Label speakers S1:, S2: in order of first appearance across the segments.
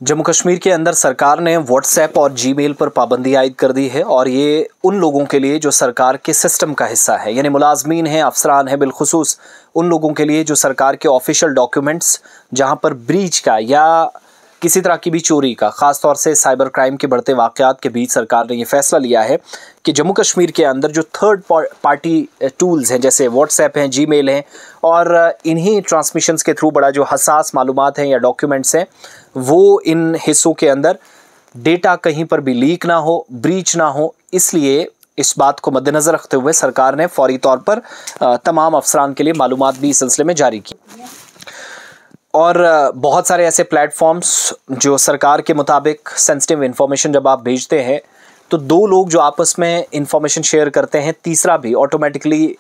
S1: जम्मू कश्मीर के अंदर सरकार ने व्हाट्सएप और जीमेल पर पाबंदी आयद कर दी है और ये उन लोगों के लिए जो सरकार के सिस्टम का हिस्सा है, यानी मुलाजमीन हैं, अफसरान हैं, बिलखुसूस उन लोगों के लिए जो सरकार के ऑफिशियल डॉक्यूमेंट्स जहां पर ब्रीच का या किसी तरह की भी चोरी का, ख़ास तौर से साइबर क्राइम के बढ़ते वाक़यात के बीच सरकार ने ये फैसला लिया है कि जम्मू कश्मीर के अंदर जो थर्ड पार्टी टूल्स हैं जैसे व्हाट्सएप हैं, जीमेल हैं और इन्हीं ट्रांसमिशंस के थ्रू बड़ा जो हसास मालूमात हैं या डॉक्यूमेंट्स हैं वो इन हिस्सों के अंदर डेटा कहीं पर भी लीक ना हो, ब्रीच ना हो, इसलिए इस बात को मद्देनज़र रखते हुए सरकार ने फौरी तौर पर तमाम अफसरान के लिए मालूमात भी इस सिलसिले में जारी की। और बहुत सारे ऐसे प्लेटफॉर्म्स जो सरकार के मुताबिक सेंसिटिव इन्फॉर्मेशन जब आप भेजते हैं तो दो लोग जो आपस में इन्फॉर्मेशन शेयर करते हैं, तीसरा भी ऑटोमेटिकली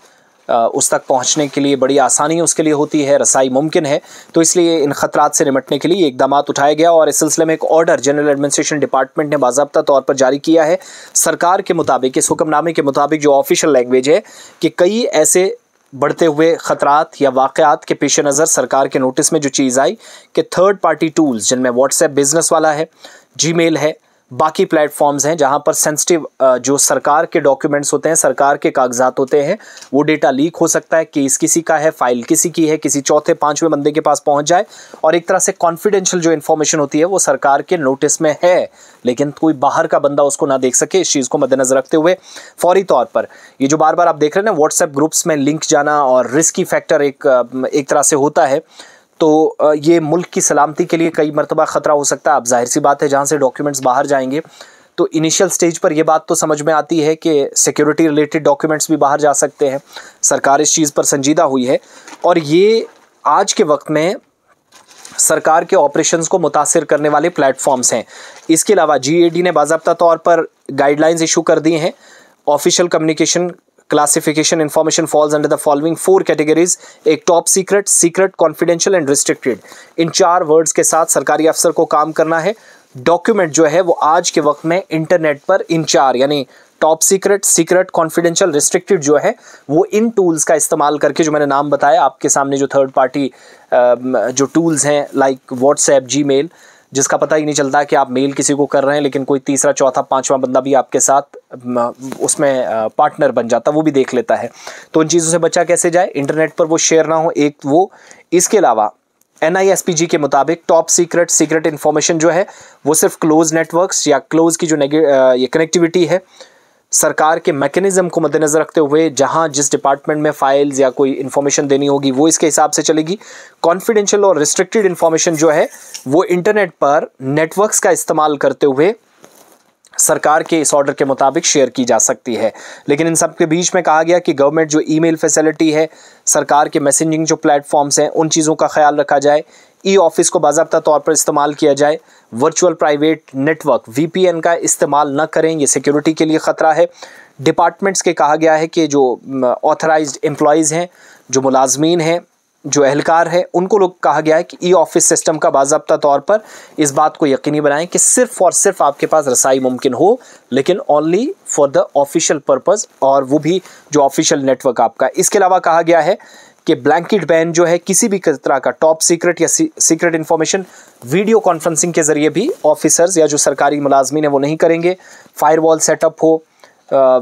S1: उस तक पहुंचने के लिए बड़ी आसानी उसके लिए होती है, रसाई मुमकिन है। तो इसलिए इन खतरात से निपटने के लिए इकदाम उठाया गया और इस सिलसिले में एक ऑर्डर जनरल एडमिनिस्ट्रेशन डिपार्टमेंट ने बाज़ाब्ता तौर पर जारी किया है। सरकार के मुताबिक, इस हुक्मनामे के मुताबिक जो ऑफिशियल लैंग्वेज है कि कई ऐसे बढ़ते हुए ख़तरात या वाक़यात के पेश नज़र सरकार के नोटिस में जो चीज़ आई कि थर्ड पार्टी टूल्स जिनमें व्हाट्सएप बिज़नेस वाला है, जीमेल है, बाकी प्लेटफॉर्म्स हैं जहां पर सेंसिटिव जो सरकार के डॉक्यूमेंट्स होते हैं, सरकार के कागजात होते हैं, वो डेटा लीक हो सकता है, केस किसी का है, फाइल किसी की है, किसी चौथे पांचवें बंदे के पास पहुंच जाए और एक तरह से कॉन्फिडेंशियल जो इन्फॉर्मेशन होती है वो सरकार के नोटिस में है लेकिन कोई बाहर का बंदा उसको ना देख सके। इस चीज़ को मद्देनजर रखते हुए फौरी तौर पर ये जो बार बार आप देख रहे हैं ना व्हाट्सएप ग्रुप्स में लिंक जाना और रिस्की फैक्टर एक तरह से होता है, तो ये मुल्क की सलामती के लिए कई मरतबा ख़तरा हो सकता है। अब जाहिर सी बात है जहाँ से डॉक्यूमेंट्स बाहर जाएंगे तो इनिशियल स्टेज पर ये बात तो समझ में आती है कि सिक्योरिटी रिलेटेड डॉक्यूमेंट्स भी बाहर जा सकते हैं। सरकार इस चीज़ पर संजीदा हुई है और ये आज के वक्त में सरकार के ऑपरेशंस को मुतासिर करने वाले प्लेटफॉर्म्स हैं। इसके अलावा GAD ने बाज़ाब्ता तौर पर गाइडलाइंस इशू कर दी हैं। Official communication classification information falls under the following 4 categories, एक top secret, secret, confidential and restricted. इन 4 वर्ड्स के साथ सरकारी अफसर को काम करना है। डॉक्यूमेंट जो है वो आज के वक्त में इंटरनेट पर इन 4 यानी top secret, secret, confidential, restricted जो है वो इन टूल्स का इस्तेमाल करके, जो मैंने नाम बताया आपके सामने, जो थर्ड पार्टी जो टूल्स हैं लाइक व्हाट्सएप, जीमेल, जिसका पता ही नहीं चलता कि आप मेल किसी को कर रहे हैं लेकिन कोई तीसरा, चौथा, पांचवा बंदा भी आपके साथ उसमें पार्टनर बन जाता, वो भी देख लेता है। तो इन चीज़ों से बचा कैसे जाए, इंटरनेट पर वो शेयर ना हो, एक वो। इसके अलावा NISPG के मुताबिक टॉप सीक्रेट, सीक्रेट इन्फॉर्मेशन जो है वो सिर्फ क्लोज नेटवर्क्स या क्लोज की जो ये कनेक्टिविटी है सरकार के मैकेनिज्म को मद्देनज़र रखते हुए जहां जिस डिपार्टमेंट में फाइल्स या कोई इन्फॉर्मेशन देनी होगी वो इसके हिसाब से चलेगी। कॉन्फिडेंशियल और रिस्ट्रिक्टेड इन्फॉर्मेशन जो है वो इंटरनेट पर नेटवर्क्स का इस्तेमाल करते हुए सरकार के इस ऑर्डर के मुताबिक शेयर की जा सकती है। लेकिन इन सब के बीच में कहा गया कि गवर्नमेंट जो ईमेल फैसिलिटी है, सरकार के मैसेजिंग जो प्लेटफॉर्म्स हैं उन चीज़ों का ख्याल रखा जाए, ऑफिस को बाज़ाब्ता तौर पर इस्तेमाल किया जाए, वर्चुअल प्राइवेट नेटवर्क VPN का इस्तेमाल न करें, ये सिक्योरिटी के लिए ख़तरा है। डिपार्टमेंट्स के कहा गया है कि जो ऑथराइज्ड एम्प्लॉयज़ हैं, जो मुलाजमीन हैं, जो एहलकार है, उनको लोग कहा गया है कि ऑफिस सिस्टम का बाज़ाब्ता तौर पर इस बात को यकीनी बनाएं कि सिर्फ़ और सिर्फ आपके पास रसाई मुमकिन हो लेकिन only for the official purpose, और वो भी जो ऑफिशियल नेटवर्क आपका। इसके अलावा कहा गया है कि ब्लैंकेट बैन जो है किसी भी तरह का टॉप सीक्रेट या सीक्रेट इन्फॉर्मेशन वीडियो कॉन्फ्रेंसिंग के ज़रिए भी ऑफिसर्स या जो सरकारी मुलाजमीन है वो नहीं करेंगे। फायरवॉल सेटअप हो,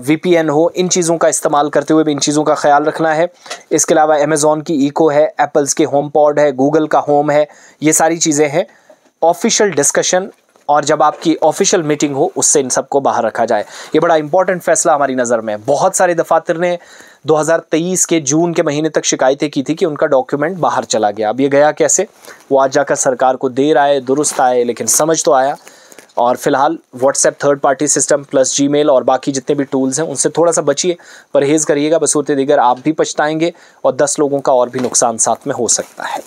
S1: VPN हो, इन चीज़ों का इस्तेमाल करते हुए भी इन चीज़ों का ख्याल रखना है। इसके अलावा अमेज़ॉन की इको है, एप्पल्स के होम पॉड है, गूगल का होम है, ये सारी चीज़ें हैं। ऑफिशियल डिस्कशन और जब आपकी ऑफिशियल मीटिंग हो उससे इन सबको बाहर रखा जाए। ये बड़ा इंपॉर्टेंट फैसला हमारी नज़र में। बहुत सारे दफातर ने 2023 के जून के महीने तक शिकायतें की थी कि उनका डॉक्यूमेंट बाहर चला गया। अब ये गया कैसे, वो आज जाकर सरकार को देर आए दुरुस्त आए लेकिन समझ तो आया। और फिलहाल WhatsApp third party system plus Gmail और बाकी जितने भी टूल्स हैं उनसे थोड़ा सा बचिए, परहेज़ करिएगा, बसूरत दीगर आप भी पछताएंगे और 10 लोगों का और भी नुकसान साथ में हो सकता है।